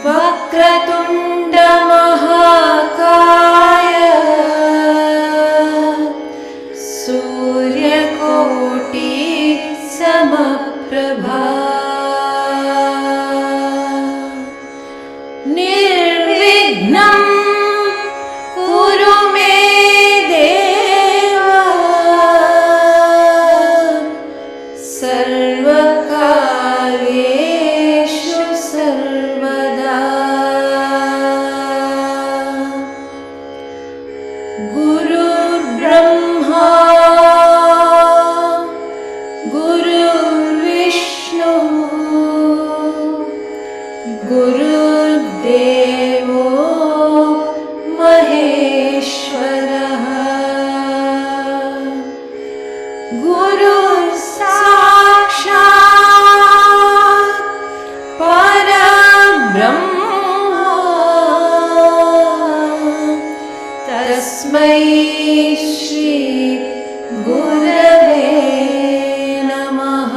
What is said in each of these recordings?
वक्रतुण्ड महाकाय सूर्यकोटि समप्रभा निर्विघ्नं कुरु मे देव सर्वकार्येषु सर्वदा। गुरुर्ब्रह्मा गुरुर्विष्णु गुरुर्देवो महेश्वरः गुरुर्साक्षात् परब्रह्म तस्मै श्री गुरवे नमः।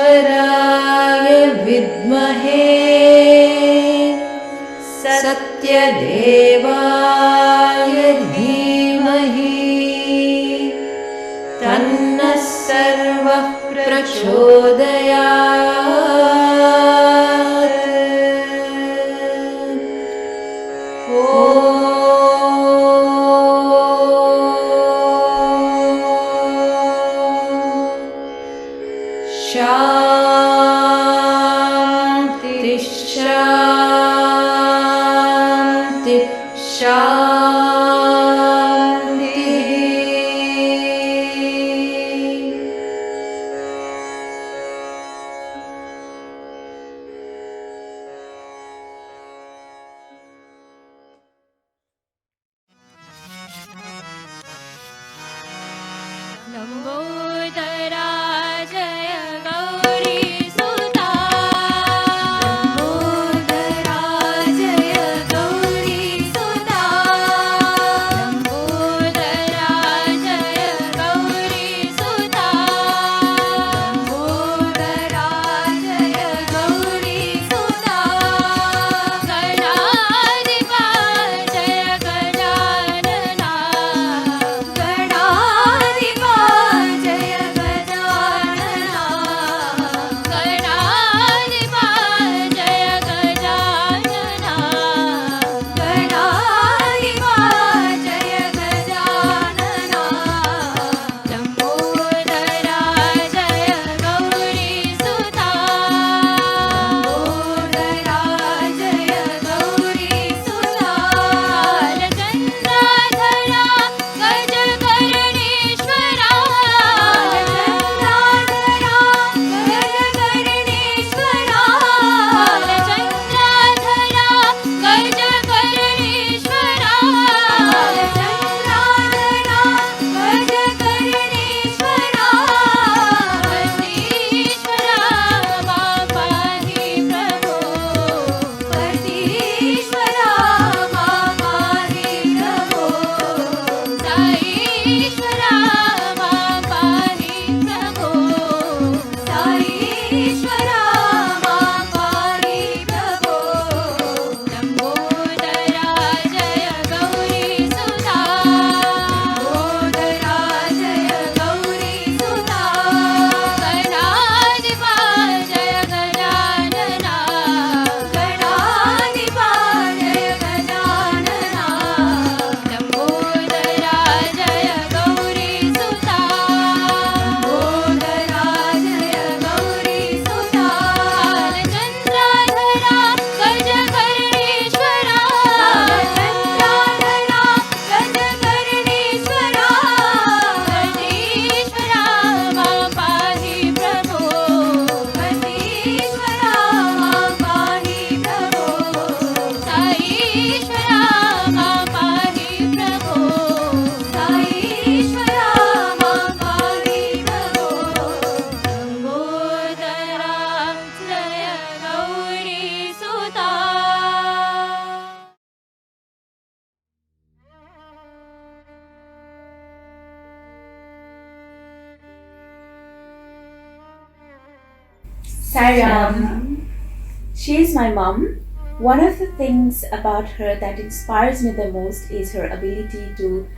साईश्वराय विद्महे सत्यदेवाय धीमहि तन्नः सर्वः प्रचोदयात्। शान्ति शान्ति शान्तिः। लम्बोदरा जय गौरी सुता लम्बोदरा जय गौरी सुता लम्बोदरा जय गौरी सुता लम्बोदरा जय गौरी सुता गणाधिपा जय गजानना गणाधिपा जय Sai, she is my mom. One of the things about her that inspires me the most is her ability to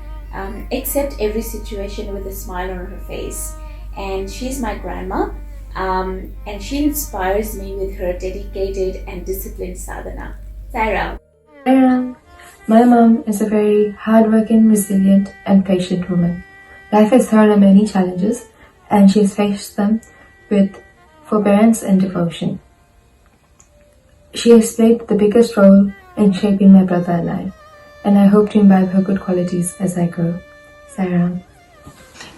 accept every situation with a smile on her face. And she's my grandma, and she inspires me with her dedicated and disciplined sadhana. Sai. My mom is a very hardworking, resilient, and patient woman. Life has thrown her many challenges, and she has faced them with forbearance and devotion. She has played the biggest role in shaping my brother and I hope to imbibe her good qualities as I grow. Sairam.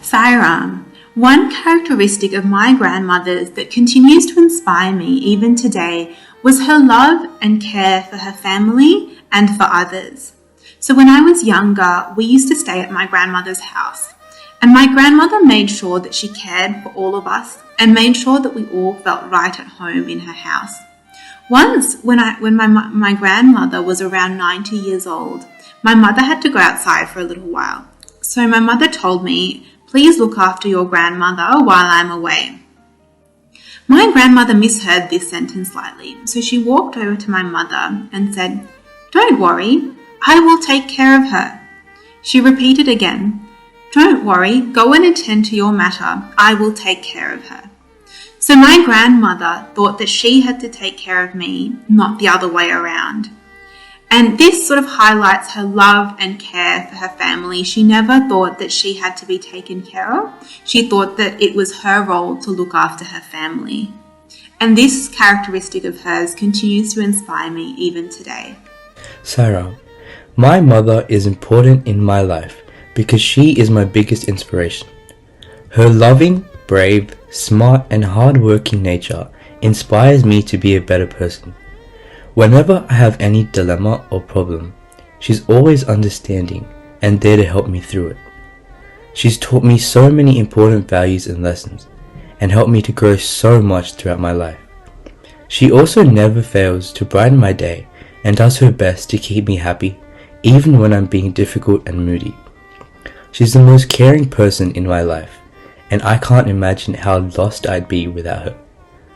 Sairam. One characteristic of my grandmother's that continues to inspire me even today was her love and care for her family and for others. So when I was younger, we used to stay at my grandmother's house, and my grandmother made sure that she cared for all of us and made sure that we all felt right at home in her house. Once, when my grandmother was around 90 years old, my mother had to go outside for a little while. So my mother told me, "Please look after your grandmother while I'm away." My grandmother misheard this sentence slightly, so she walked over to my mother and said, "Don't worry, I will take care of her." She repeated again, "Don't worry, go and attend to your matter, I will take care of her." So my grandmother thought that she had to take care of me, not the other way around. And this sort of highlights her love and care for her family. She never thought that she had to be taken care of. She thought that it was her role to look after her family. And this characteristic of hers continues to inspire me even today. Sarah, my mother is important in my life because she is my biggest inspiration. Her loving, brave, smart and hard-working nature inspires me to be a better person. Whenever I have any dilemma or problem, she's always understanding and there to help me through it. She's taught me so many important values and lessons and helped me to grow so much throughout my life. She also never fails to brighten my day and does her best to keep me happy even when I'm being difficult and moody. She's the most caring person in my life and I can't imagine how lost I'd be without her.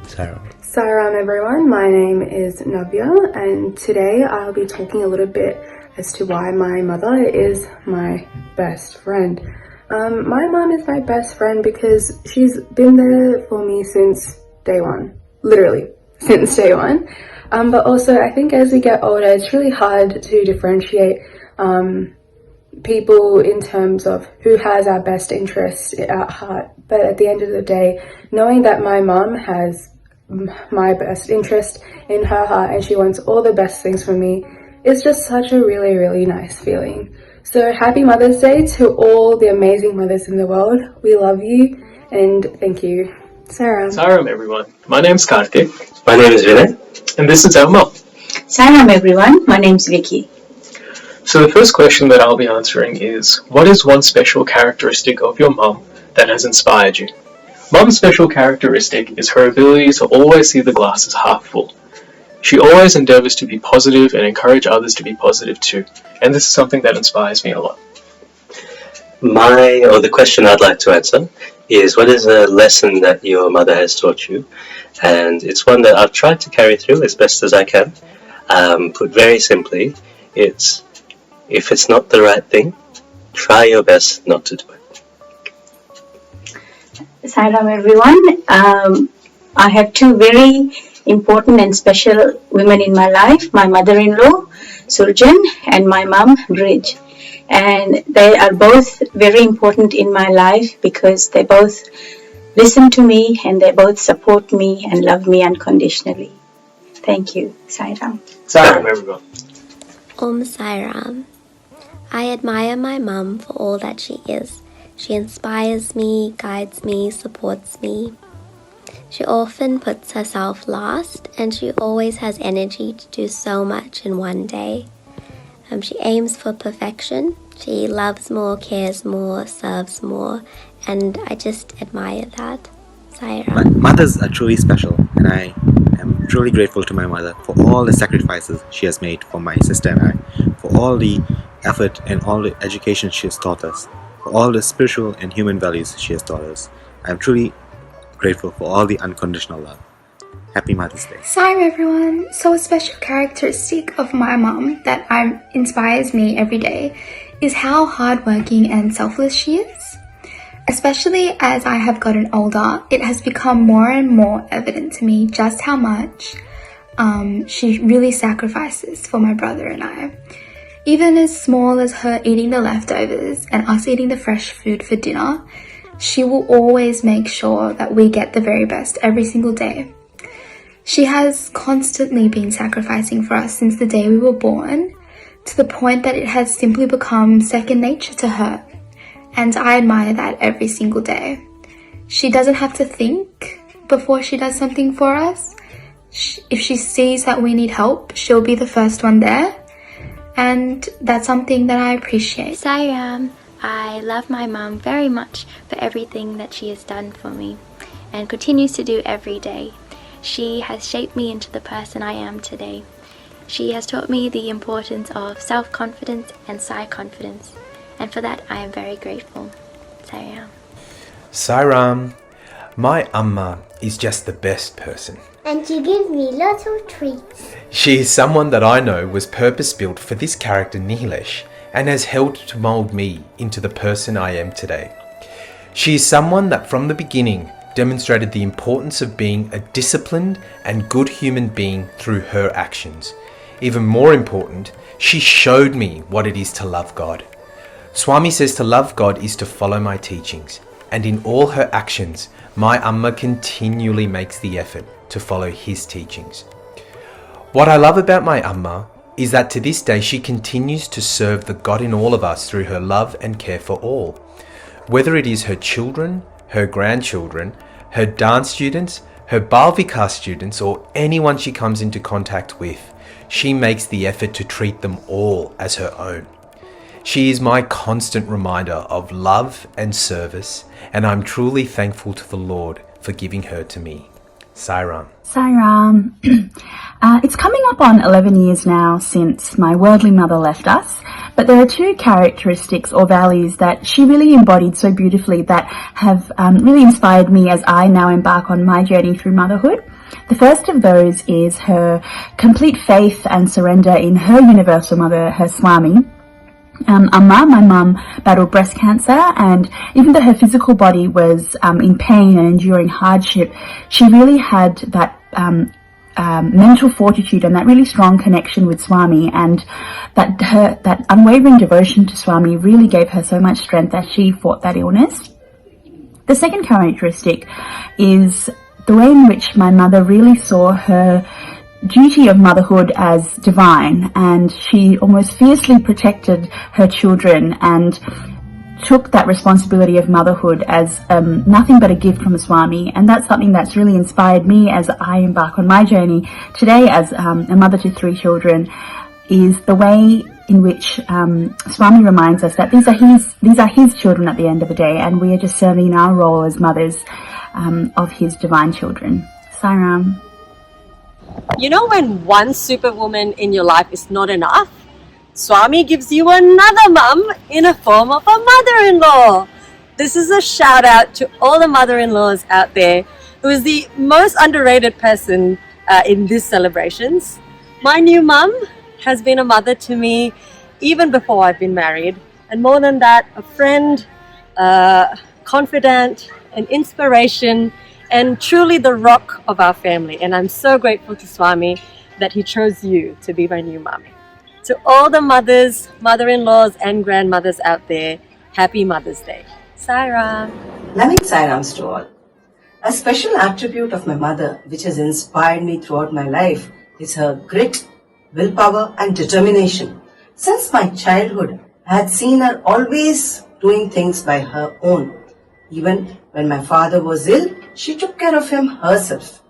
Sarah. Saram everyone, my name is Navya and today I'll be talking a little bit as to why my mother is my best friend. My mom is my best friend because she's been there for me since day one, literally since day one. But also I think as we get older it's really hard to differentiate people in terms of who has our best interest at heart. But at the end of the day, knowing that my mom has my best interest in her heart and she wants all the best things for me is just such a really, really nice feeling. So happy Mother's Day to all the amazing mothers in the world. We love you and thank you. Sarah. Saram everyone, my name's Karthik. My name is Vinay. And this is our mom. Salam everyone, my name's Vicky. So the first question that I'll be answering is, what is one special characteristic of your mom that has inspired you? Mom's special characteristic is her ability to always see the glass as half full. She always endeavours to be positive and encourage others to be positive too, and this is something that inspires me a lot. The question I'd like to answer is, what is a lesson that your mother has taught you? And it's one that I've tried to carry through as best as I can. Put very simply, it's, if it's not the right thing, try your best not to do it. Salam everyone. I have two very important and special women in my life, my mother-in-law, Surjan, and my mom, Bridge. And they are both very important in my life because they both listen to me and they both support me and love me unconditionally. Thank you, Sairam. Saram everyone. Om Sairam. I admire my mum for all that she is. She inspires me, guides me, supports me. She often puts herself last and she always has energy to do so much in one day. She aims for perfection. She loves more, cares more, serves more, and I just admire that. Saira. My mothers are truly special and I am truly grateful to my mother for all the sacrifices she has made for my sister and I, for all the effort and all the education she has taught us, for all the spiritual and human values she has taught us. I am truly grateful for all the unconditional love. Happy Mother's Day. Hi everyone. So a special characteristic of my mom that inspires me every day is how hardworking and selfless she is. Especially as I have gotten older, it has become more and more evident to me just how much she really sacrifices for my brother and I. Even as small as her eating the leftovers and us eating the fresh food for dinner, she will always make sure that we get the very best every single day. She has constantly been sacrificing for us since the day we were born, to the point that it has simply become second nature to her. And I admire that every single day. She doesn't have to think before she does something for us. If she sees that we need help, she'll be the first one there. And that's something that I appreciate. Sai, I love my mum very much for everything that she has done for me and continues to do every day. She has shaped me into the person I am today. She has taught me the importance of self-confidence and Sai confidence, and for that I am very grateful. Sai. Sairam, my Amma is just the best person. And she gives me lots of treats. She is someone that I know was purpose-built for this character Nilesh and has helped to mould me into the person I am today. She is someone that from the beginning demonstrated the importance of being a disciplined and good human being through her actions. Even more important, she showed me what it is to love God. Swami says to love God is to follow my teachings, and in all her actions, my Amma continually makes the effort to follow his teachings. What I love about my Amma is that to this day she continues to serve the God in all of us through her love and care for all. Whether it is her children, her grandchildren, her dance students, her Bal Vikas students, or anyone she comes into contact with, she makes the effort to treat them all as her own. She is my constant reminder of love and service, and I'm truly thankful to the Lord for giving her to me. Sairam. Sairam. It's coming up on 11 years now since my worldly mother left us, but there are two characteristics or values that she really embodied so beautifully that have really inspired me as I now embark on my journey through motherhood. The first of those is her complete faith and surrender in her universal mother, her Swami. Amma, my mum, battled breast cancer, and even though her physical body was in pain and enduring hardship, she really had that mental fortitude and that really strong connection with Swami, and that unwavering devotion to Swami really gave her so much strength as she fought that illness. The second characteristic is the way in which my mother really saw her duty of motherhood as divine, and she almost fiercely protected her children and took that responsibility of motherhood as nothing but a gift from the Swami. And that's something that's really inspired me as I embark on my journey today as a mother to 3 children, is the way in which Swami reminds us that these are his children at the end of the day, and we are just serving our role as mothers of his divine children. Sairam. You know, when one superwoman in your life is not enough, Swami gives you another mum in the form of a mother-in-law. This is a shout out to all the mother-in-laws out there who is the most underrated person in these celebrations. My new mum has been a mother to me even before I've been married, and more than that, a friend, confidant, an inspiration, and truly the rock of our family. And I'm so grateful to Swami that he chose you to be my new mum. To all the mothers, mother-in-laws and grandmothers out there, happy Mother's Day. Sairam. Loving Sairams to all. A special attribute of my mother which has inspired me throughout my life is her grit, willpower and determination. Since my childhood, I had seen her always doing things by her own. Even when my father was ill, she took care of him herself.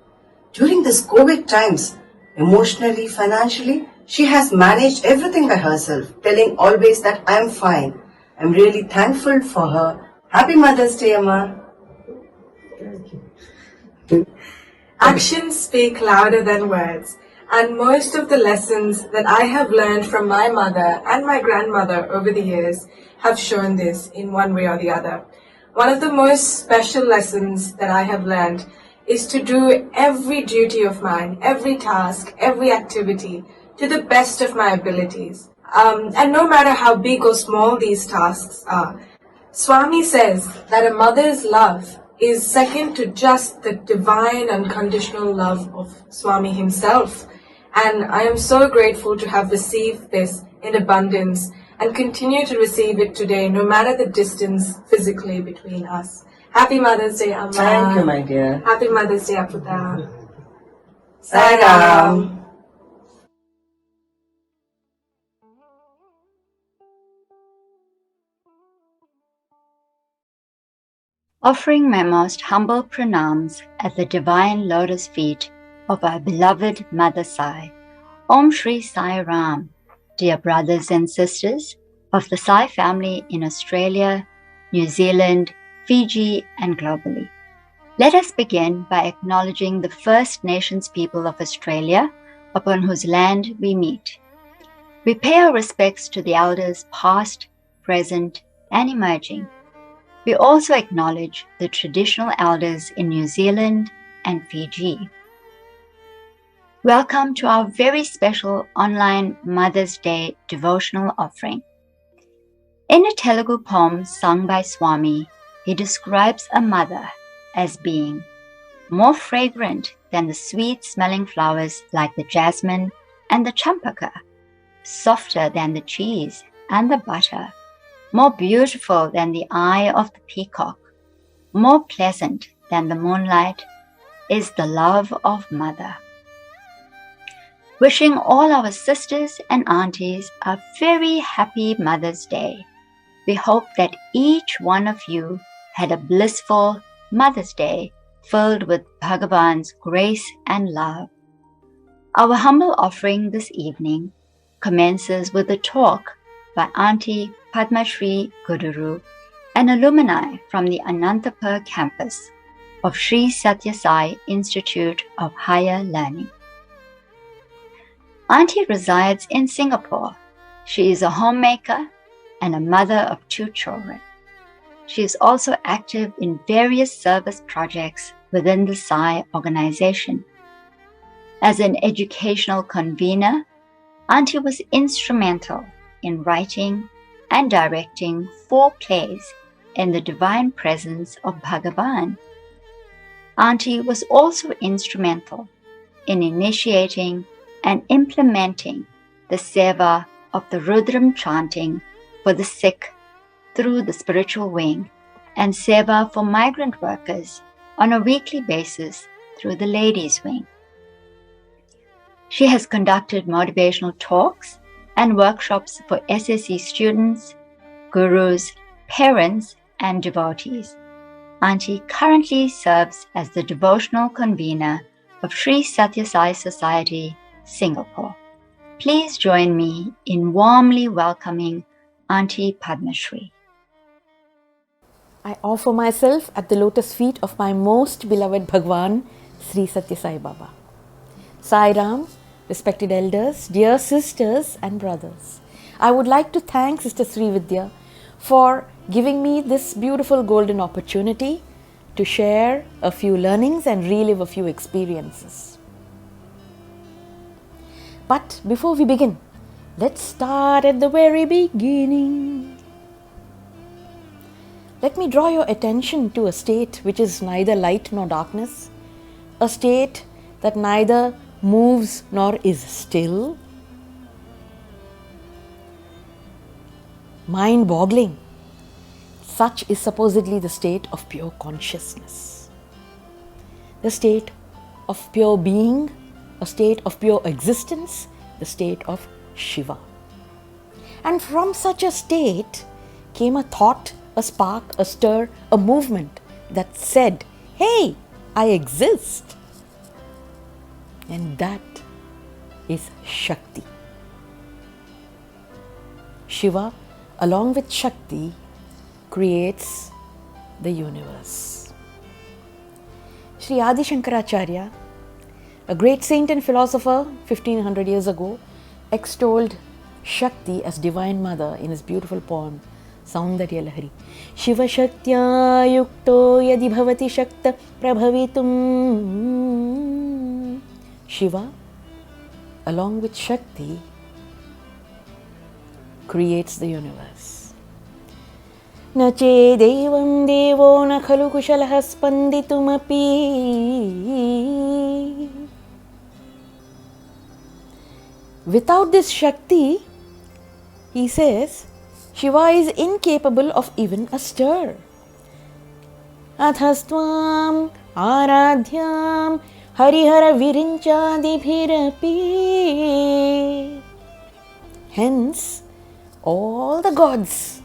During this COVID times, emotionally, financially, she has managed everything by herself, telling always that I am fine. I'm really thankful for her. Happy Mother's Day, Amma. Actions speak louder than words, and most of the lessons that I have learned from my mother and my grandmother over the years have shown this in one way or the other. One of the most special lessons that I have learned is to do every duty of mine, every task, every activity to the best of my abilities. And no matter how big or small these tasks are, Swami says that a mother's love is second to just the divine unconditional love of Swami himself. And I am so grateful to have received this in abundance and continue to receive it today, no matter the distance physically between us. Happy Mother's Day, Amma. Thank you, my dear. Happy Mother's Day, Aputa. Sai Ram. Offering my most humble pranams at the divine lotus feet of our beloved Mother Sai. Om Shri Sai Ram, dear brothers and sisters of the Sai family in Australia, New Zealand, Fiji, and globally. Let us begin by acknowledging the First Nations people of Australia, upon whose land we meet. We pay our respects to the elders past, present, and emerging. We also acknowledge the traditional elders in New Zealand and Fiji. Welcome to our very special online Mother's Day devotional offering. In a Telugu poem sung by Swami, he describes a mother as being more fragrant than the sweet-smelling flowers like the jasmine and the champaka, softer than the cheese and the butter, more beautiful than the eye of the peacock, more pleasant than the moonlight, is the love of mother. Wishing all our sisters and aunties a very happy Mother's Day. We hope that each one of you had a blissful Mother's Day filled with Bhagawan's grace and love. Our humble offering this evening commences with a talk by Aunty Padmashree Guduru, an alumni from the Anantapur campus of Sri Sathya Sai Institute of Higher Learning. Aunty resides in Singapore. She is a homemaker and a mother of 2 children. She is also active in various service projects within the Sai Organisation. As an educational convener, Aunty was instrumental in writing and directing 4 plays in the divine presence of Bhagawan. Aunty was also instrumental in initiating and implementing the Seva of the Rudram Chanting for the sick through the spiritual wing, and Seva for migrant workers on a weekly basis through the ladies' wing. She has conducted motivational talks and workshops for SSE students, gurus, parents, and devotees. Aunty currently serves as the Devotional Convenor of Sri Sathya Sai Society, Singapore. Please join me in warmly welcoming Aunty Padmashree. I offer myself at the lotus feet of my most beloved Bhagawan, Sri Sathya Sai Baba. Sai Ram, respected elders, dear sisters and brothers. I would like to thank Sister Sri Vidya for giving me this beautiful golden opportunity to share a few learnings and relive a few experiences. But before we begin, let's start at the very beginning. Let me draw your attention to a state which is neither light nor darkness, a state that neither moves nor is still. Mind-boggling. Such is supposedly the state of pure consciousness, the state of pure being, a state of pure existence, the state of Shiva. And from such a state came a thought, a spark, a stir, a movement that said, "Hey, I exist." And that is Shakti. Shiva, along with Shakti, creates the universe. Sri Adi Shankaracharya, a great saint and philosopher 1500 years ago, extolled Shakti as Divine Mother in his beautiful poem Saundaryalahari शिवशक्त्या युक्तो यदि भवति शक्त प्रभवितुं Shiva along with Shakti creates the universe. न चेदेवं देवो न खलु कुशलः स्पन्दितुमपि. Without this Shakti, he says, Shiva is incapable of even a stir. Athastvam aradhyam harihara virinchadibhirapi. Hence, all the gods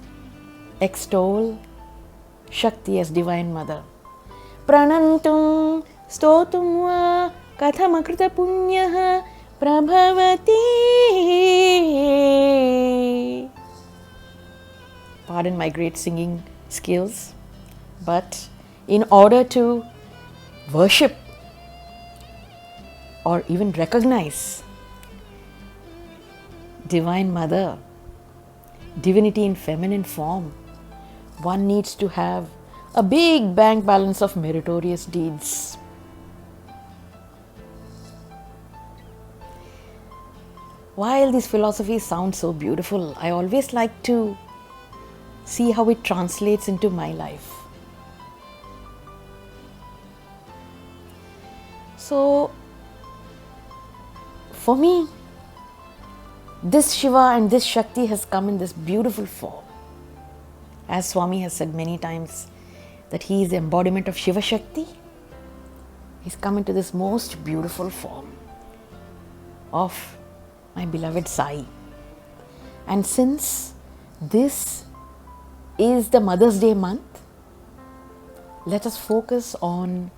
extol Shakti as Divine Mother. Pranantum stotum va kathamakrita punyah prabhavati. Pardon my great singing skills, but in order to worship or even recognize Divine Mother, divinity in feminine form, one needs to have a big bank balance of meritorious deeds. While these philosophies sound so beautiful, I always like to see how it translates into my life. So, for me, this Shiva and this Shakti has come in this beautiful form. As Swami has said many times that he is the embodiment of Shiva Shakti, he's come into this most beautiful form of my beloved Sai. And since this is the Mother's Day month, let us focus on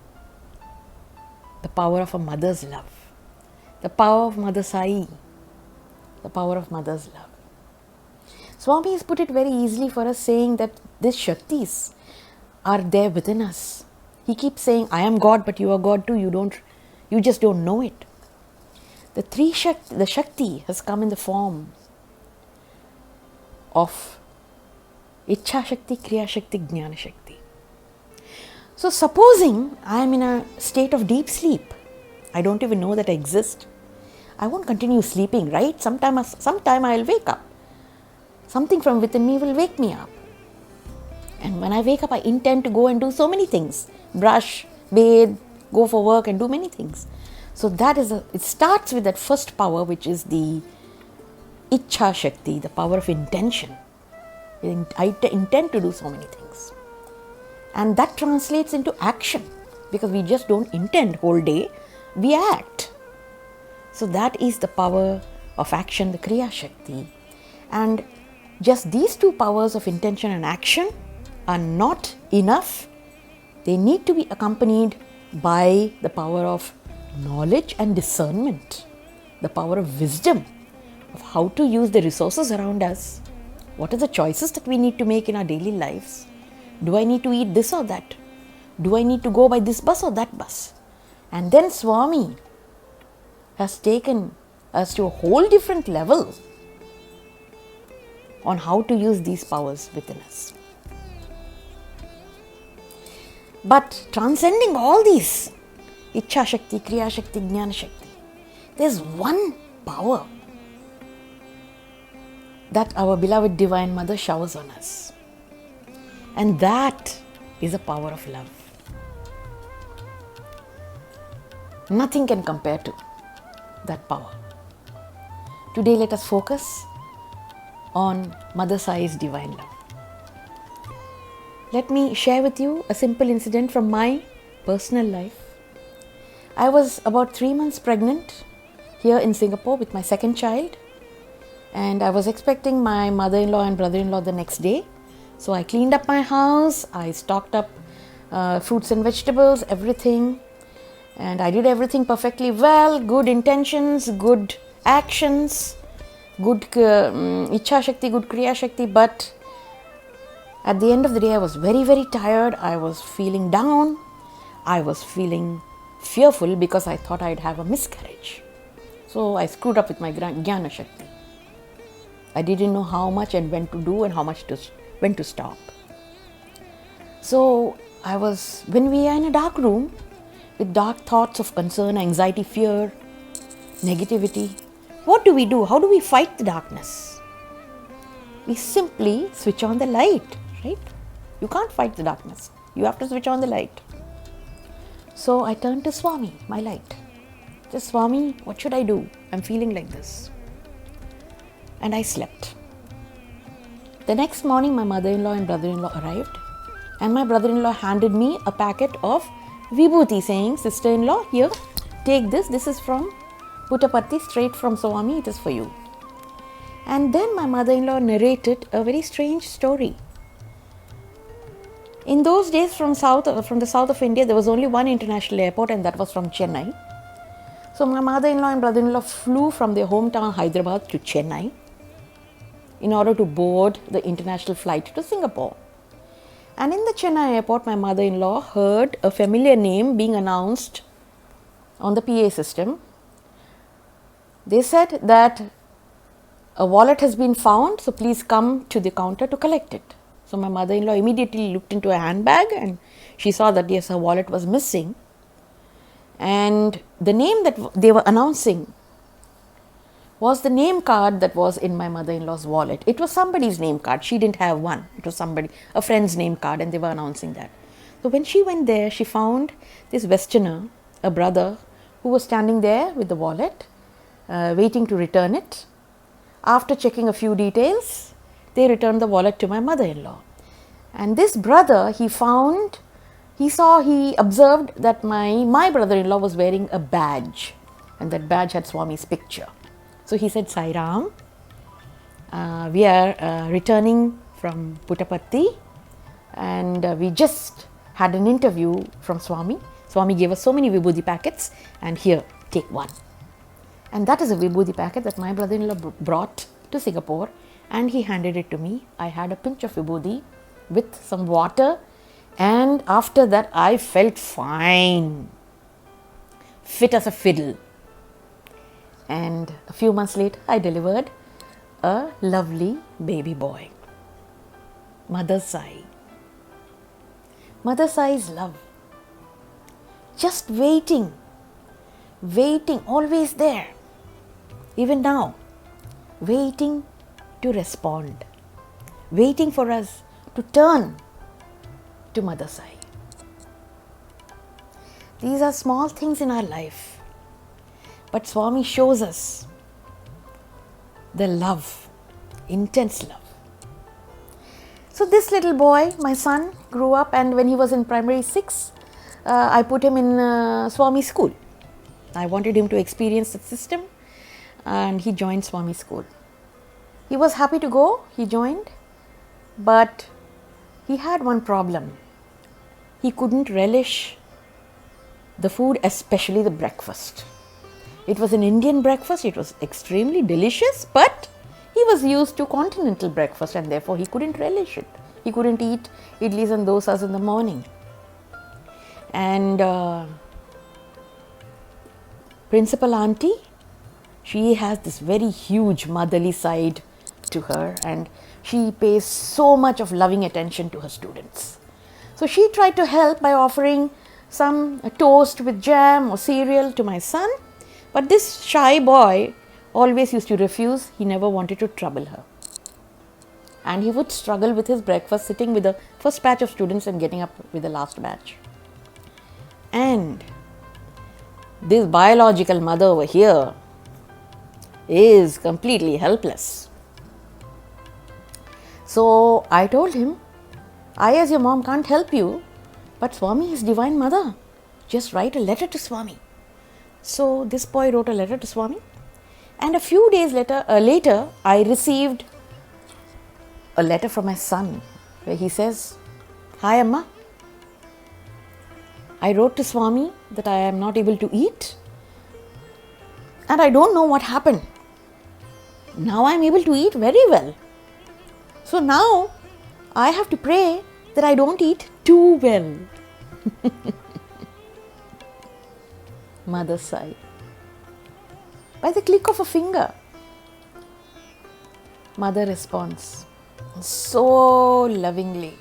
the power of a mother's love, the power of Mother Sai, the power of mother's love. Swami has put it very easily for us, saying that these Shaktis are there within us. He keeps saying, I am God, but you are God too. You just don't know it. The Shakti has come in the form of Ichha Shakti, Kriya Shakti, Jnana Shakti. So supposing I am in a state of deep sleep, I don't even know that I exist, I won't continue sleeping, right? Sometime I'll wake up. Something from within me will wake me up. And when I wake up, I intend to go and do so many things. Brush, bathe, go for work and do many things. So it starts with that first power, which is the Ichha Shakti, the power of intention. I intend to do so many things. And that translates into action, because we just don't intend whole day, we act. So that is the power of action, the Kriya Shakti. And just these two powers of intention and action are not enough. They need to be accompanied by the power of knowledge and discernment, the power of wisdom of how to use the resources around us. What are the choices that we need to make in our daily lives? Do I need to eat this or that? Do I need to go by this bus or that bus? And then Swami has taken us to a whole different level on how to use these powers within us. But transcending all these, Ichha Shakti, Kriya Shakti, Jnana Shakti, there's one power that our beloved Divine Mother showers on us. And that is the power of love. Nothing can compare to that power. Today let us focus on Mother Sai's divine love. Let me share with you a simple incident from my personal life. I was about 3 months pregnant here in Singapore with my second child, and I was expecting my mother-in-law and brother-in-law the next day. So I cleaned up my house, I stocked up fruits and vegetables, everything, and I did everything perfectly well, good intentions, good actions, good Ichha Shakti, good Kriya Shakti, but at the end of the day I was very, very tired. I was feeling down, I was feeling fearful because I thought I'd have a miscarriage. So I screwed up with my Jnana Shakti. I didn't know how much and when to do and when when to stop. So when we are in a dark room with dark thoughts of concern, anxiety, fear, negativity, what do we do? How do we fight the darkness? We simply switch on the light, right? You can't fight the darkness. You have to switch on the light. So I turned to Swami, my light. Just, Swami, what should I do? I'm feeling like this. And I slept. The next morning, my mother-in-law and brother-in-law arrived, and my brother-in-law handed me a packet of vibhuti, saying, sister-in-law, here, take this. This is from Puttaparthi, straight from Swami. It is for you. And then my mother-in-law narrated a very strange story. In those days, from the south of India, there was only one international airport, and that was from Chennai. So my mother-in-law and brother-in-law flew from their hometown Hyderabad to Chennai in order to board the international flight to Singapore. And in the Chennai airport, my mother-in-law heard a familiar name being announced on the PA system. They said that a wallet has been found, so please come to the counter to collect it. So my mother-in-law immediately looked into a handbag and she saw that yes, her wallet was missing. And the name that they were announcing was the name card that was in my mother-in-law's wallet. It was somebody's name card. She didn't have one. It was a friend's name card, and they were announcing that. So when she went there, she found this Westerner, a brother, who was standing there with the wallet, waiting to return it. After checking a few details, they returned the wallet to my mother-in-law. And this brother, he observed that my brother-in-law was wearing a badge, and that badge had Swami's picture. So he said, Sai Ram, we are returning from Puttaparthi, and we just had an interview from Swami. Swami gave us so many vibhuti packets, and here, take one. And that is a vibhuti packet that my brother-in-law brought to Singapore, and he handed it to me. I had a pinch of vibhuti with some water, and after that I felt fine, fit as a fiddle. And a few months later, I delivered a lovely baby boy. Mother Sai. Mother Sai's love. Just waiting, always there. Even now, waiting to respond. Waiting for us to turn to Mother Sai. These are small things in our life. But Swami shows us the love, intense love. So this little boy, my son, grew up, and when he was in primary 6, I put him in Swami school. I wanted him to experience the system, and he joined Swami school. He was happy to go, he joined, but he had one problem. He couldn't relish the food, especially the breakfast. It was an Indian breakfast, it was extremely delicious, but he was used to continental breakfast, and therefore he couldn't relish it. He couldn't eat idlis and dosas in the morning. And Principal Aunty, she has this very huge motherly side to her, and she pays so much of loving attention to her students. So she tried to help by offering some toast with jam or cereal to my son. But this shy boy always used to refuse. He never wanted to trouble her. And he would struggle with his breakfast, sitting with the first batch of students and getting up with the last batch. And this biological mother over here is completely helpless. So I told him, I as your mom can't help you, but Swami is Divine Mother. Just write a letter to Swami. So this boy wrote a letter to Swami, and a few days later, I received a letter from my son where he says, Hi Amma, I wrote to Swami that I am not able to eat, and I don't know what happened. Now I am able to eat very well. So now I have to pray that I don't eat too well. Mother Sai. By the click of a finger, Mother responds. so lovingly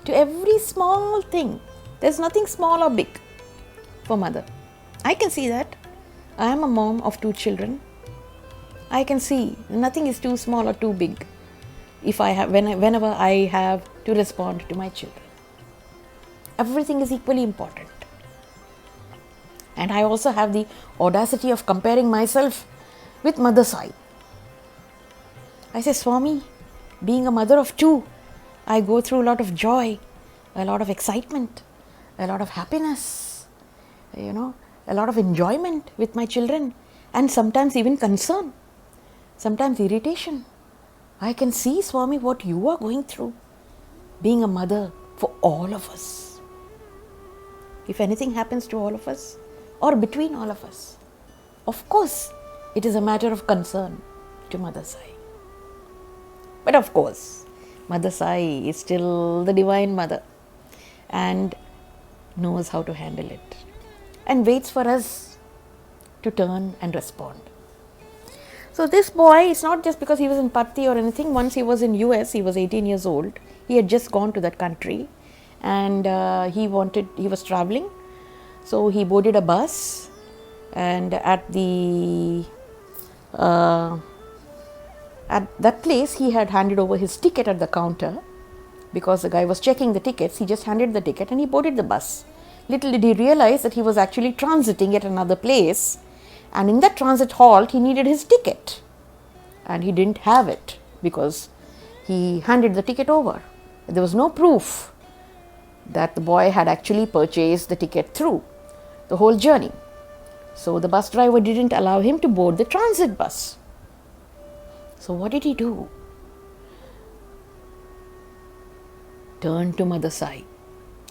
to every small thing. There's nothing small or big for mother. I can see that. I am a mom of 2 children. I can see nothing is too small or too big if I have whenever I have to respond to my children. Everything is equally important. And I also have the audacity of comparing myself with Mother Sai. I say, Swami, being a mother of 2, I go through a lot of joy, a lot of excitement, a lot of happiness, a lot of enjoyment with my children, and sometimes even concern, sometimes irritation. I can see, Swami, what you are going through, being a mother for all of us. If anything happens to all of us, or between all of us, of course, it is a matter of concern to Mother Sai. But of course, Mother Sai is still the Divine Mother and knows how to handle it and waits for us to turn and respond. So this boy, it's not just because he was in Patti or anything. Once he was in US, he was 18 years old. He had just gone to that country and he was traveling. So he boarded a bus, and at that place he had handed over his ticket at the counter, because the guy was checking the tickets. He just handed the ticket and he boarded the bus. Little did he realize that he was actually transiting at another place, and in that transit halt he needed his ticket and he didn't have it because he handed the ticket over. There was no proof that the boy had actually purchased the ticket through the whole journey. So the bus driver didn't allow him to board the transit bus. So what did he do? Turn to Mother Sai.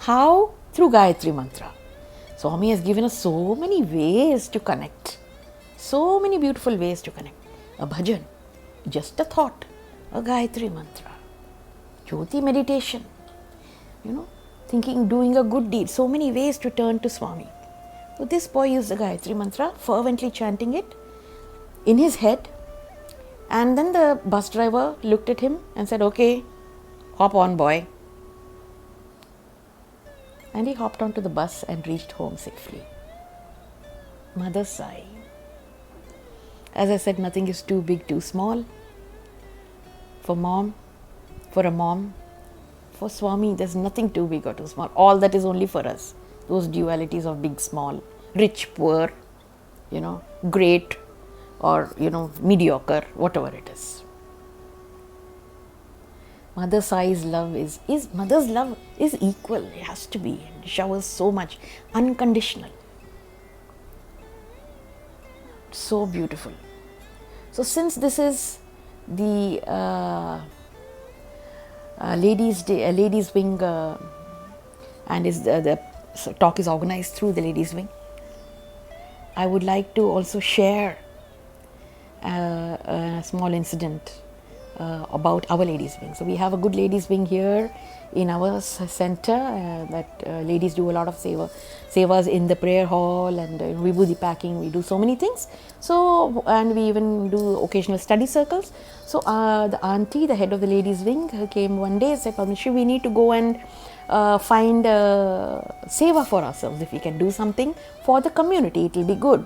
How? Through Gayatri Mantra. Swami has given us so many ways to connect. So many beautiful ways to connect. A bhajan, just a thought. A Gayatri Mantra. Jyoti meditation. Thinking, doing a good deed. So many ways to turn to Swami. So this boy used the Gayatri Mantra, fervently chanting it in his head. And then the bus driver looked at him and said, okay, hop on, boy. And he hopped onto the bus and reached home safely. Mother Sai. As I said, nothing is too big, too small. For a mom, for Swami, there's nothing too big or too small. All that is only for us. Those dualities of big, small, rich, poor, great or, mediocre, whatever it is. Mother Sai's love Mother's love is equal. It has to be. It showers so much. Unconditional. So beautiful. So since this is the ladies wing and the talk is organized through the ladies wing, I would like to also share a small incident about our ladies wing. So we have a good ladies wing here in our center that ladies do a lot of sevas in the prayer hall and vibhuti packing. We do so many things. So, and we even do occasional study circles. So the auntie, the head of the ladies wing, came one day and said, Padmashree, we need to go and find seva for ourselves. If we can do something for the community, it will be good.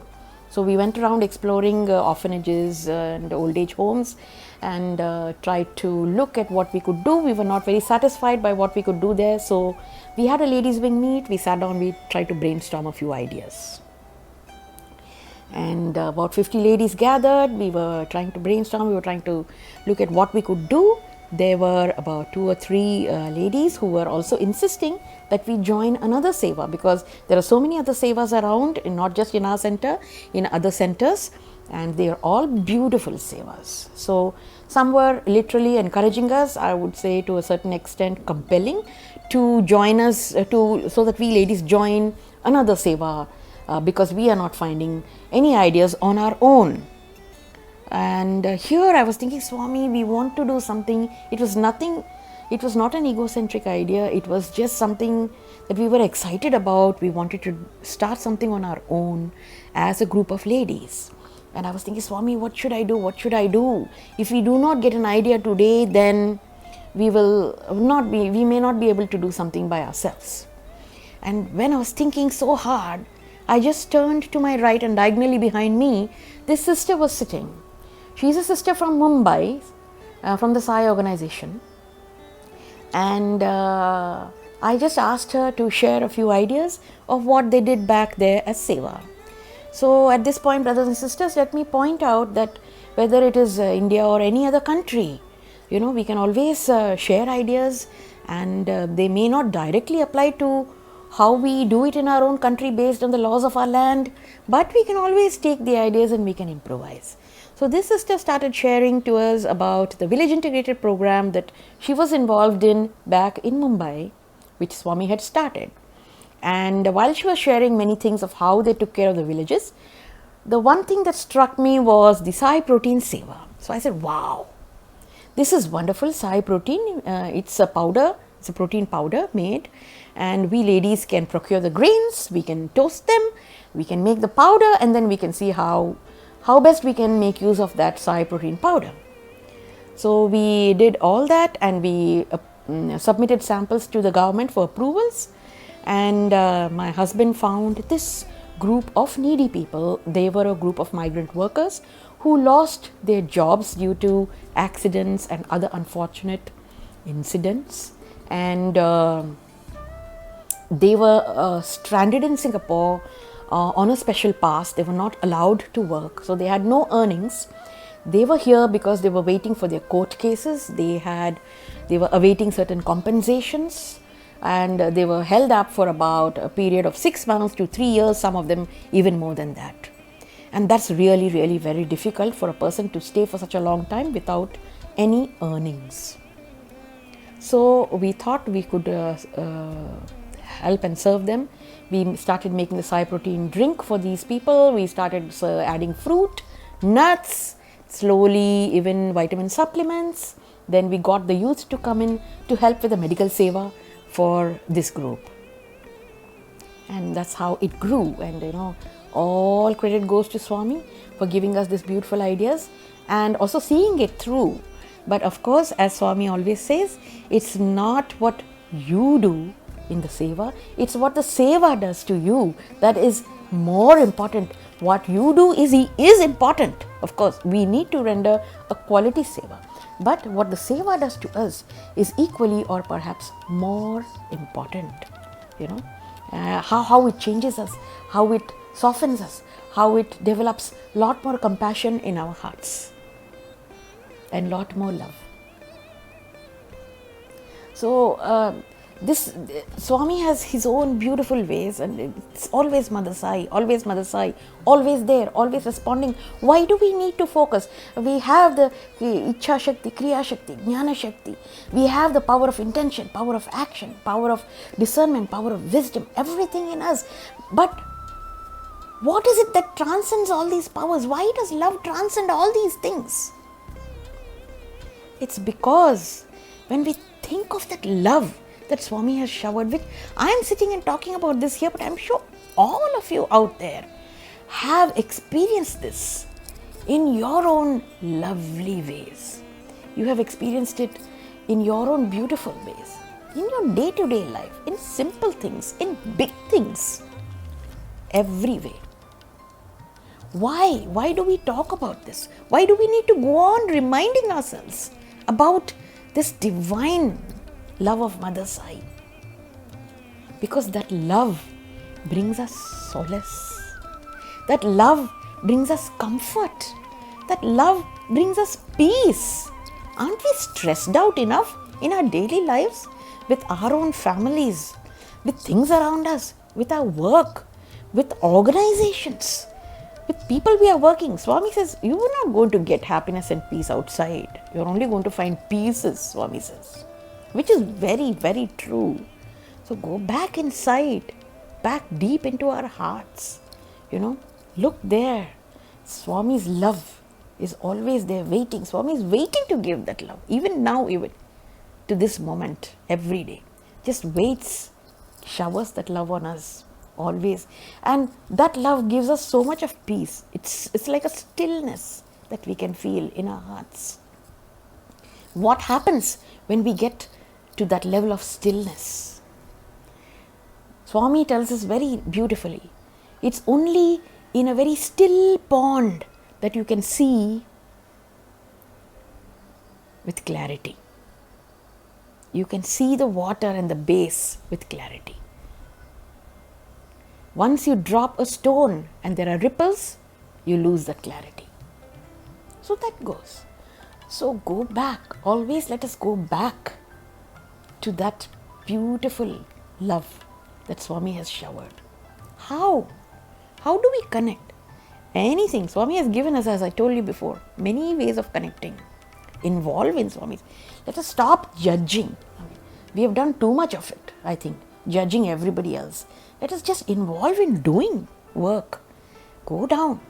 So we went around exploring orphanages and old age homes and tried to look at what we could do. We were not very satisfied by what we could do there. So we had a ladies wing meet. We sat down, we tried to brainstorm a few ideas. And about 50 ladies gathered. We were trying to brainstorm. We were trying to look at what we could do. There were about 2 or 3 ladies who were also insisting that we join another seva, because there are so many other sevas around, not just in our center, in other centers, and they are all beautiful sevas. So some were literally encouraging us, I would say to a certain extent compelling, to join us so that we ladies join another seva because we are not finding any ideas on our own. And here I was thinking, Swami, we want to do something. It was not an egocentric idea. It was just something that we were excited about. We wanted to start something on our own as a group of ladies. And I was thinking, Swami, what should I do? What should I do? If we do not get an idea today, then we may not be able to do something by ourselves. And when I was thinking so hard, I just turned to my right, and diagonally behind me, this sister was sitting. She's a sister from Mumbai, from the Sai Organization. And I just asked her to share a few ideas of what they did back there as Seva. So at this point, brothers and sisters, let me point out that whether it is India or any other country, we can always share ideas, and they may not directly apply to how we do it in our own country based on the laws of our land, but we can always take the ideas and we can improvise. So this sister started sharing to us about the village integrated program that she was involved in back in Mumbai, which Swami had started. And while she was sharing many things of how they took care of the villages, the one thing that struck me was the Sai protein Seva. So I said, wow, this is wonderful. Sai protein, it's a powder, it's a protein powder made, and we ladies can procure the grains, we can toast them, we can make the powder, and then we can see how best we can make use of that Sai protein powder. So we did all that, and we submitted samples to the government for approvals. And my husband found this group of needy people. They were a group of migrant workers who lost their jobs due to accidents and other unfortunate incidents. And they were stranded in Singapore on a special pass. They were not allowed to work, so they had no earnings. They were here because they were waiting for their court cases. They were awaiting certain compensations, and they were held up for about a period of 6 months to 3 years, some of them even more than that. And that's really, really very difficult for a person to stay for such a long time without any earnings. So we thought we could help and serve them. We started making the Sai protein drink for these people. We started adding fruit, nuts, slowly even vitamin supplements. Then we got the youth to come in to help with the medical seva for this group. And that's how it grew. And all credit goes to Swami for giving us these beautiful ideas and also seeing it through. But of course, as Swami always says, it's not what you do in the seva, it's what the seva does to you that is more important. What you do is important. Of course, we need to render a quality seva, but what the seva does to us is equally or perhaps more important. How it changes us, how it softens us, how it develops a lot more compassion in our hearts and lot more love. So this Swami has his own beautiful ways, and it's always Mother Sai, always Mother Sai, always there, always responding. Why do we need to focus? We have the Ichha Shakti, Kriya Shakti, Jnana Shakti. We have the power of intention, power of action, power of discernment, power of wisdom, everything in us. But what is it that transcends all these powers? Why does love transcend all these things? It's because when we think of that love that Swami has showered, which I am sitting and talking about this here, but I am sure all of you out there have experienced this in your own lovely ways. You have experienced it in your own beautiful ways, in your day-to-day life, in simple things, in big things, every way. Why? Why do we talk about this? Why do we need to go on reminding ourselves about this divine love of Mother Sai? Because that love brings us solace. That love brings us comfort. That love brings us peace. Aren't we stressed out enough in our daily lives with our own families, with things around us, with our work, with organizations, with people we are working? Swami says, you are not going to get happiness and peace outside. You are only going to find pieces, Swami says, which is very, very true. So go back inside, back deep into our hearts. Look there. Swami's love is always there waiting. Swami is waiting to give that love. Even now, even to this moment, every day. Just waits, showers that love on us always. And that love gives us so much of peace. It's like a stillness that we can feel in our hearts. What happens when we get to that level of stillness. Swami tells us very beautifully, it's only in a very still pond that you can see with clarity. You can see the water and the base with clarity. Once you drop a stone and there are ripples, you lose that clarity. So that goes. So go back. Always let us go back to that beautiful love that Swami has showered. How? How do we connect? Anything. Swami has given us, as I told you before, many ways of connecting. Involve in Swami. Let us stop judging. We have done too much of it, I think, judging everybody else. Let us just involve in doing work. Go down.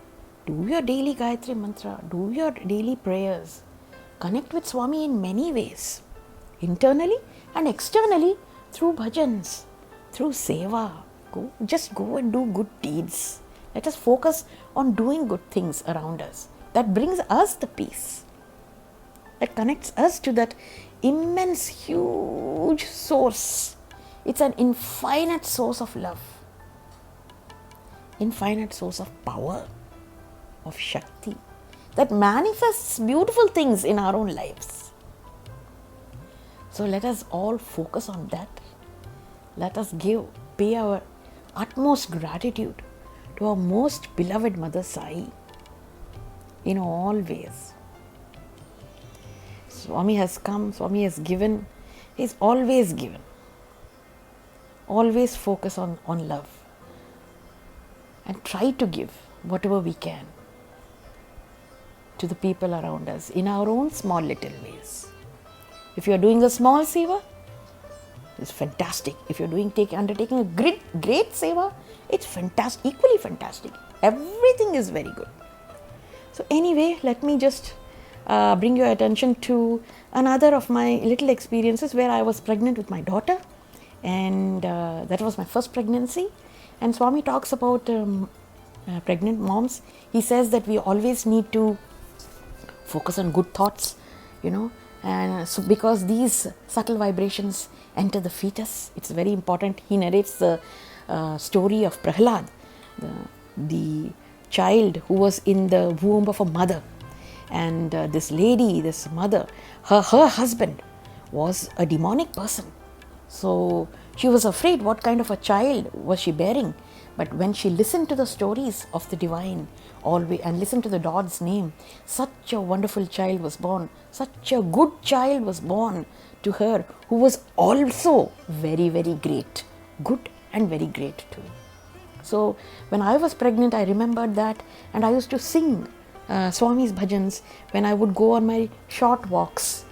Do your daily Gayatri Mantra. Do your daily prayers. Connect with Swami in many ways. Internally and externally through bhajans, through seva. Just go and do good deeds. Let us focus on doing good things around us. That brings us the peace. That connects us to that immense, huge source. It's an infinite source of love. Infinite source of power, of Shakti. That manifests beautiful things in our own lives. So let us all focus on that. Let us pay our utmost gratitude to our most beloved Mother Sai in all ways. Swami has come, Swami has given, He's always given. Always focus on love and try to give whatever we can to the people around us in our own small little ways. If you are doing a small seva, it's fantastic. If you're undertaking a great seva, it's fantastic, equally fantastic. Everything is very good. So anyway, let me just bring your attention to another of my little experiences where I was pregnant with my daughter, and that was my first pregnancy. And Swami talks about pregnant moms. He says that we always need to focus on good thoughts, and so because these subtle vibrations enter the fetus, it's very important. He narrates the story of Prahlad, the child who was in the womb of a mother, and this lady, this mother, her husband was a demonic person. So she was afraid what kind of a child was she bearing. But when she listened to the stories of the divine and listened to the Lord's name, such a wonderful child was born, such a good child was born to her, who was also very, very great, good and very great too. So when I was pregnant, I remembered that, and I used to sing Swami's bhajans when I would go on my short walks.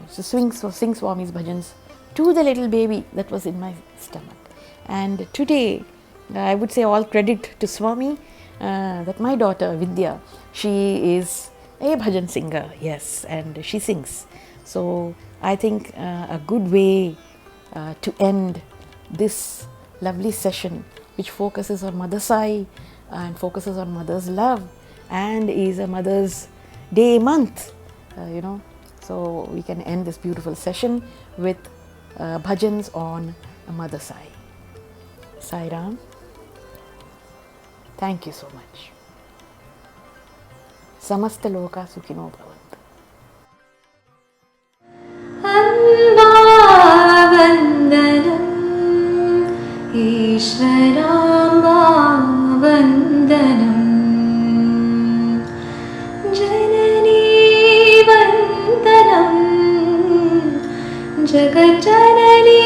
So sing Swami's bhajans to the little baby that was in my stomach. And today, I would say all credit to Swami, that my daughter Vidya, she is a bhajan singer, yes, and she sings. So I think a good way to end this lovely session, which focuses on Mother Sai and focuses on Mother's love, and is a Mother's Day month, So we can end this beautiful session with bhajans on Mother Sai. Sai Ram. Thank you so much. Samasta loka sukhino bhavantu. Vandanam Ishwaramba Vandanam Janani Vandanam Jagat Janani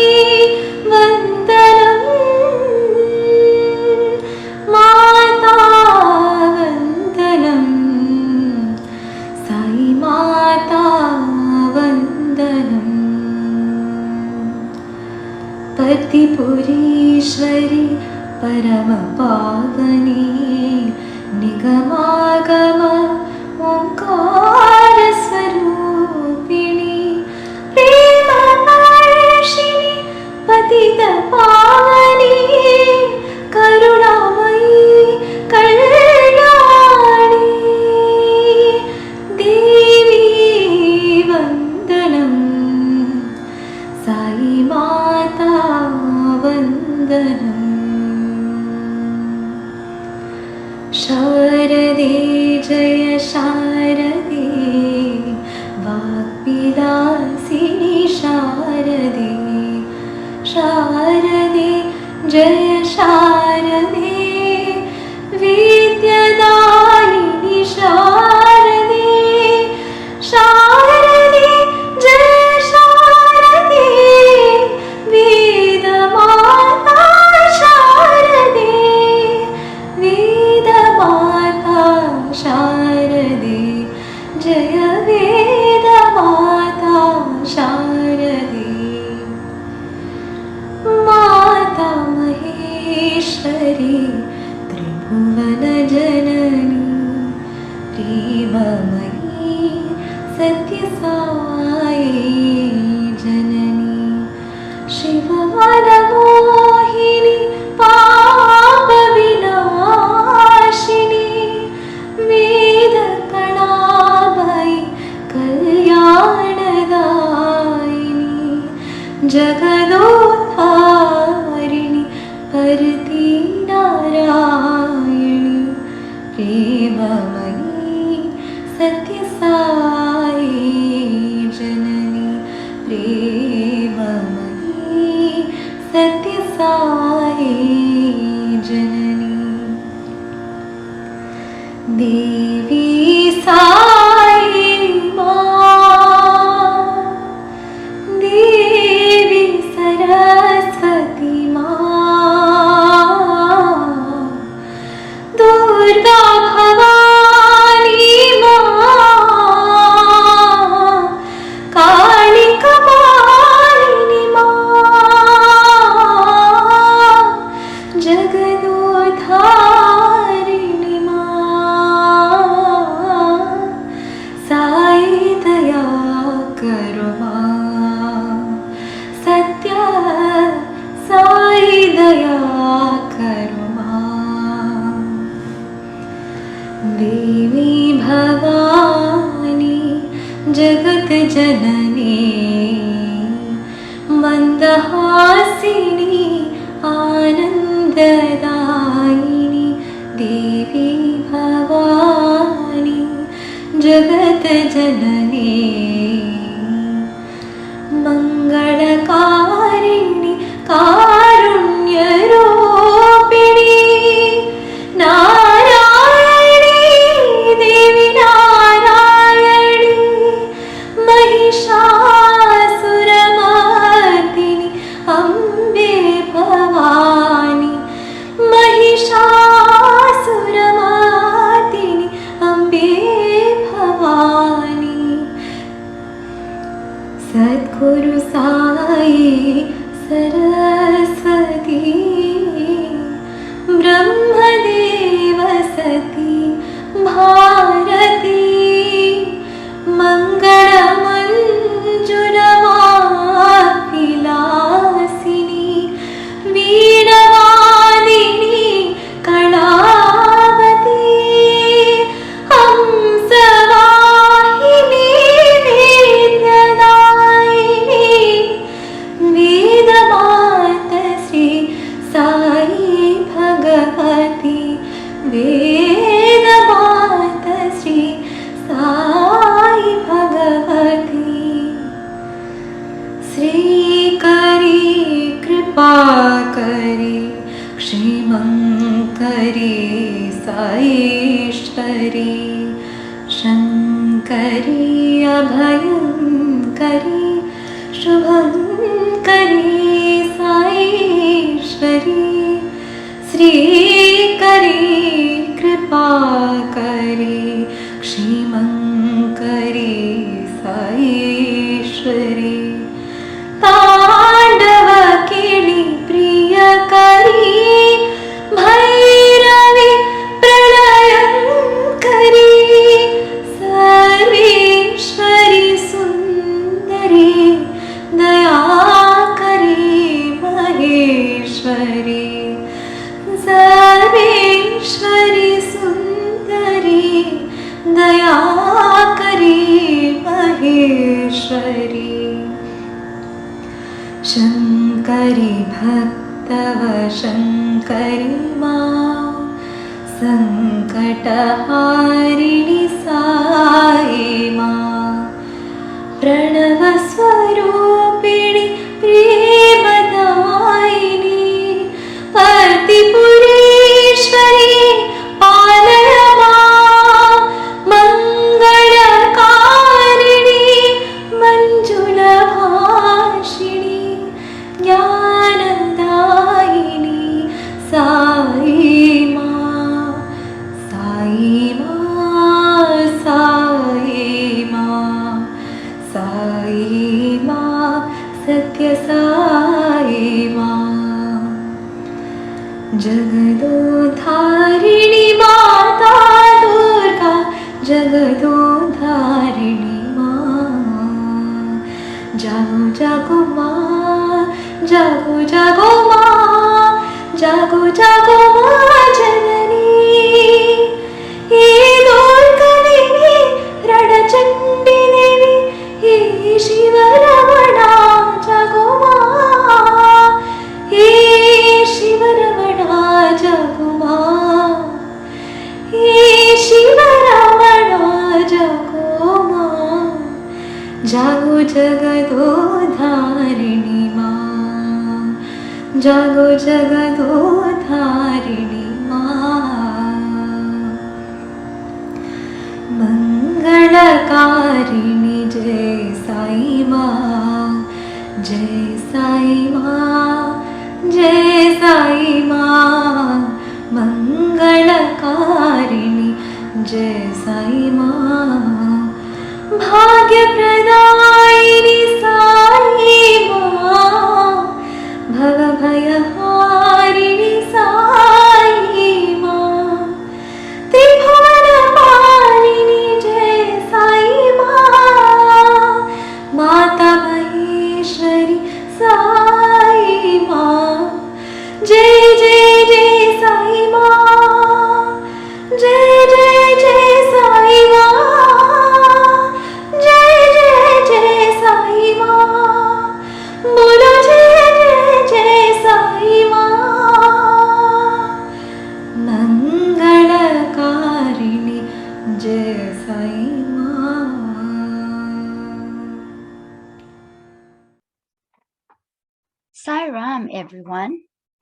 Vandanam Mata Vandanam Sai Mata Vandanam Patipurishwari Paramapavani Nigamagama Omkara Swarupini Prema Parshini Patita Pavani Karunamayi Kalani Devi Vandanam शारदे जय शारदे विद्यादायिनि शारदे शारदे जय शारदे वेदमाता शारदे वेदमाता शारदे जय वेदमाता शारदे माता महेश्वरी त्रिभुवनजननी प्रेममयी सत्यसाई जननी शिववनमोहिनी पापविनाशिनी वेदकणामयी कल्याणदायिनी जगदोद्धारिणि परती नारायणी प्रेममयी सत्यसाई जननी प्रेममयी सत्यसाई जननी देवी साई मां देवी सरस्वती मां दुर्गा भवानी मां काली कपालिनी मां जगदोद्धारिणी मां साई दया करो मां सत्य साई दया करो मां देवी भवानी जगत जननी मंदहासिनी आनंददायिनी देवी भवानी जगत जननी मंगलकारिणी कारुण्यरूपिणी नारायणी देवी नारायणी महिषासुरमर्दिनी अम्बे भवानी महिषासुरमर्दिनी अम्बे भवानी सद्गुरु साई सरस्वती ब्रह्मदेव सती भारती मंगलमञ्जुलवापिलासिनी वीणवादिनी कलावती हंसवाहिनी वेद्यदायिनी वेदमाता श्री साई भगवती वेदमाता श्री साई भगवती श्री करी कृपा करी क्षीमंकरी साईश्वरी शंकरी अभयंकरी शुभंकरी साईश्वरी श्रीकरी कृपा करी क्षीमंकरी साईश्वरी तांडव केली प्रियकरी भैरवी प्रलयंकरी सर्वेश्वरी सुंदरी दयाकरी महेश्वरी सर्वेश्वरी सुंदरी दयाकरी महेश्वरी शंकरी भक्तव शंकरी मां संकटहारिणि साई मां प्रणवस्वरूपिणि प्रेमदायिनी जगदोधारिणी माता दुर्गा जगदोधारिणी माँ जागो जागो माँ जागो जागो माँ जागो जागो माँ जननी ये दुर्गदेवी रणचंडी देवी ये शिव रमणा जागो माँ ये शिव रमणा जागो माँ ये शिव रमणा जागो माँ जागो जगदोधारिणी माँ जागो जगदोधारिणी माँ मंगलकारिणी जय साई माँ जय साई माँ जय साई माँ मंगलकारिणी जय साई माँ भाग्यप्रदायिनी साई माँ भवभयहारिणी साई माँ त्रिभुवनपालिनी जय साई माँ माता महेश्वरी साई माँ जय जय जय साई माँ जय जय जय साई माँ जय जय जय साई माँ बोलो जय जय जय साई माँ मंगलकारिणी जय साई माँ. Sai Ram, everyone.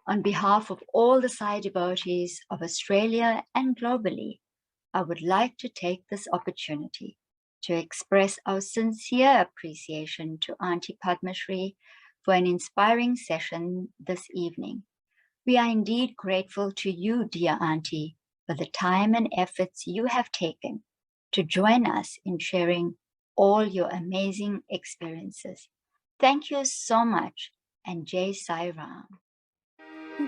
On behalf of all the Sai devotees of Australia and globally, I would like to take this opportunity to express our sincere appreciation to Aunty Padmashree for an inspiring session this evening. We are indeed grateful to you, dear Aunty, for the time and efforts you have taken to join us in sharing all your amazing experiences. Thank you so much, and Jai Sai Ram.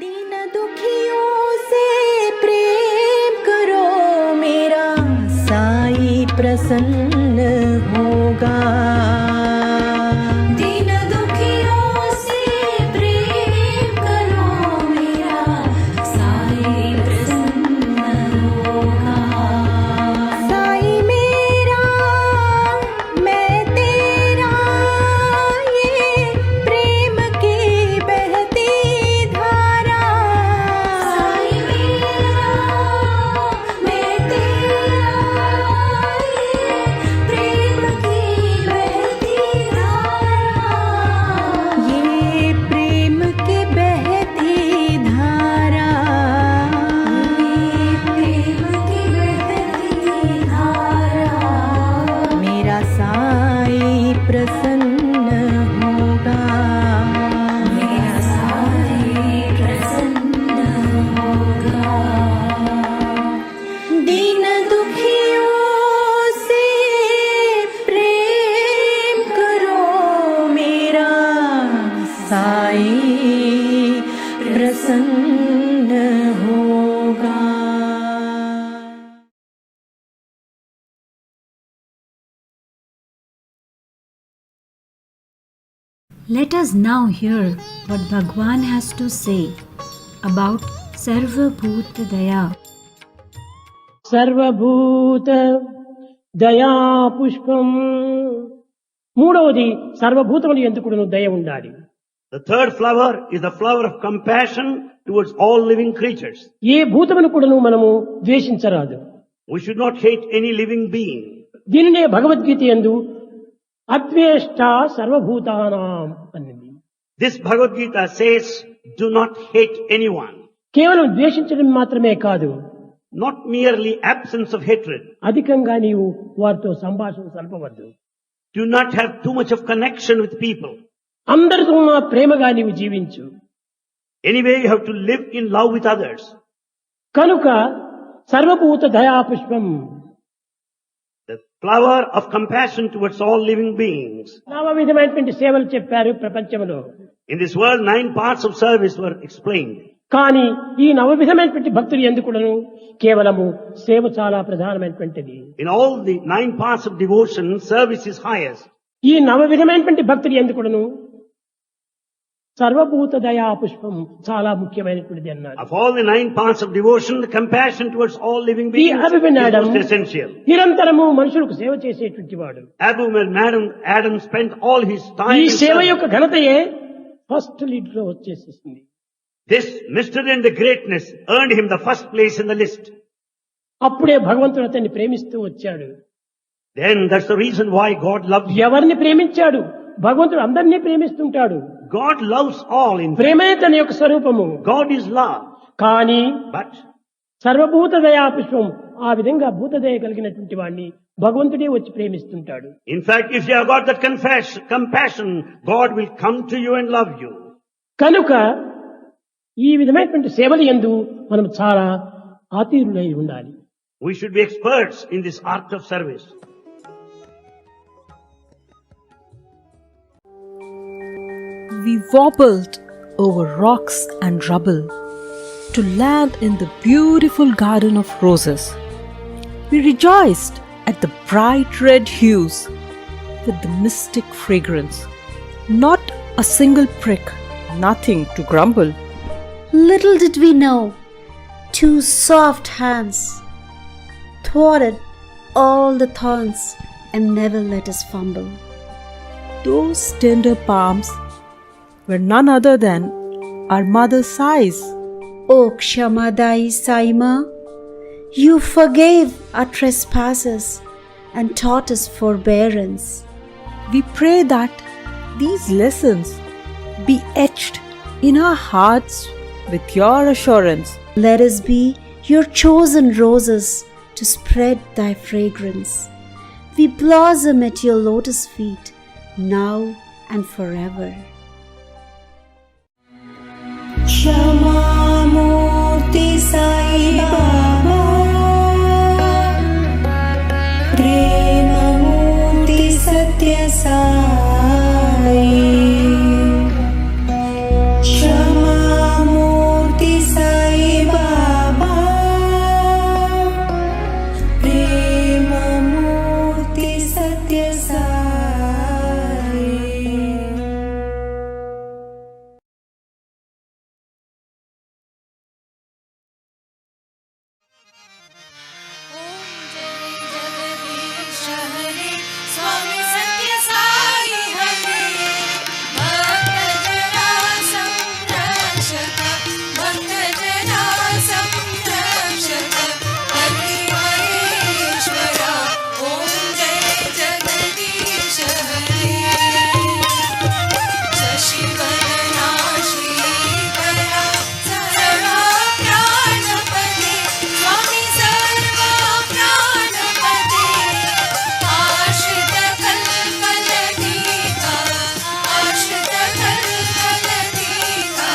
दीन दुखियों से प्रेम करो मेरा साई प्रसन्न होगा दीन दुखियों से प्रेम करो मेरा साई प्रसन्न होगा साई मेरा मैं तेरा ये प्रेम की बहती धारा साई मेरा मैं तेरा ये प्रेम की बहती धारा ये प्रेम की बहती धारा ये प्रेम की बहती धारा मेरा साई प्रसन्न होगा मेरा साई प्रसन्न होगा दीन दुखियों से प्रेम करो मेरा साई प्रसन्न होगा. Let us now hear what Bhagawan has to say about Sarva Bhuta Daya. సర్వభూత దయా పుష్పం మూడవది సర్వభూతములు ఎందుకును దయ ఉండాలి. The third flower is the flower of compassion towards all living creatures. ఏ భూతమును కూడాను మనము ద్వేషించరాదు. We should not hate any living being. దీనినే భగవద్గీత యందు అద్వేష్ట సర్వభూతానాం అన్నది. This Bhagavad Gita says, do not hate anyone. కేవలం ద్వేషించడం మాత్రమే కాదు, not merely absence of hatred. అధికంగా నీవు వారితో సంభాషణ సల్పవద్దు. Do not have too much of connection with people. అందరితో ప్రేమగా నీవు జీవించు. Anyway, you have to live in love with others. కనుక సర్వభూత దయా పుష్పం, the flower of compassion towards all living beings. నవ విధమైనటువంటి సేవలు చెప్పారు ప్రపంచంలో. In this world, 9 parts of service were explained. కానీ ఈ నవవిధమైనటువంటి భక్తులు ఎందుకును కేవలము సేవ చాలా ప్రధానమైనటువంటిది. In all the 9 parts of devotion, service is highest. ఈ నవవిధమైనటువంటి భక్తులు ఎందుకును సర్వభూత దయా పుష్పం చాలా ముఖ్యమైనటువంటిది అన్నారు. Of all the 9 parts of devotion, the compassion towards all living ఈ beings is Abhimanyudu most essential. నిరంతరము మనుషులకు సేవ చేసేటువంటి వాడు. Adam spent all his time ఈ in సేవ service. యొక్క ఘనతయే ఫస్ట్ లీడ్ లో వచ్చేసేసింది. This mystery and the greatness earned him the first place in the list. అప్పుడే భగవంతుడు అతన్ని ప్రేమిస్తూ వచ్చాడు. Then that's the reason why God loved him. ఎవరిని ప్రేమించాడు? భగవంతుడు అందరినీ ప్రేమిస్తుంటాడు. God loves all in fact. ప్రేమే తన యొక్క స్వరూపము. God is love. కానీ But సర్వభూత దయా పుష్పం ఆ విధంగా భూతదయ కలిగినటువంటి వాడిని భగవంతుడే వచ్చి ప్రేమిస్తుంటాడు. in fact, if you have got that compassion, God will come to you and love you. కనుక ఈ విధమైనటువంటి సేవల యందు మనం చాలా ఆతీరులై ఉండాలి. We should be experts in this art of service. We wobbled over rocks and rubble to land in the beautiful garden of roses. We rejoiced at the bright red hues with the mystic fragrance. Not a single prick, nothing to grumble. Little did we know, 2 soft hands thwarted all the thorns and never let us fumble. Those tender palms were none other than our Mother Sai's. O Kshamadai Sai Ma, you forgave our trespasses and taught us forbearance. We pray that these lessons be etched in our hearts with your assurance. Let us be your chosen roses to spread thy fragrance. We blossom at your lotus feet now and forever. क्षमामूर्ति Sai Baba, प्रेममूर्ति सत्य साई, क्षमामूर्ति साई बाबा, प्रेममूर्ति सत्य साई. स्वामी सत्य साई हरे भक्तजना संरक्षक भक्तजना संरक्षक हरि महेश्वरा ओम जय जगदीश हरे शशिवदना श्रीकरा सर्वा प्राणपते स्वामी सर्वा प्राणपते आश्रित कल्पलतिका आश्रित कल्पलतिका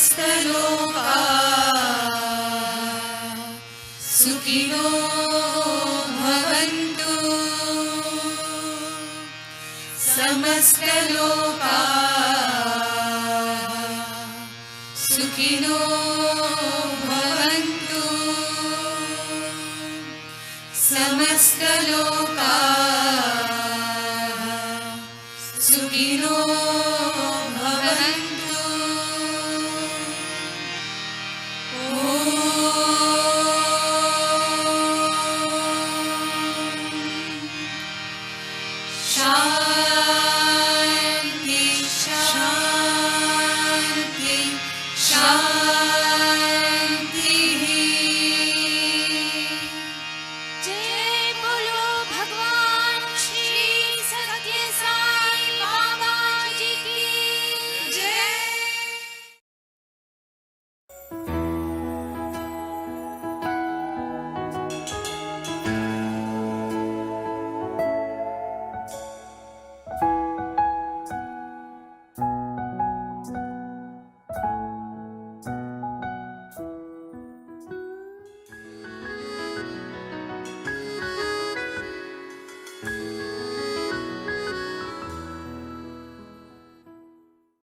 समस्तलोका सुखिनो भवन्तु समस्तलोका सुखिनो भवन्तु समस्तलोका सुखिनो भवन्तु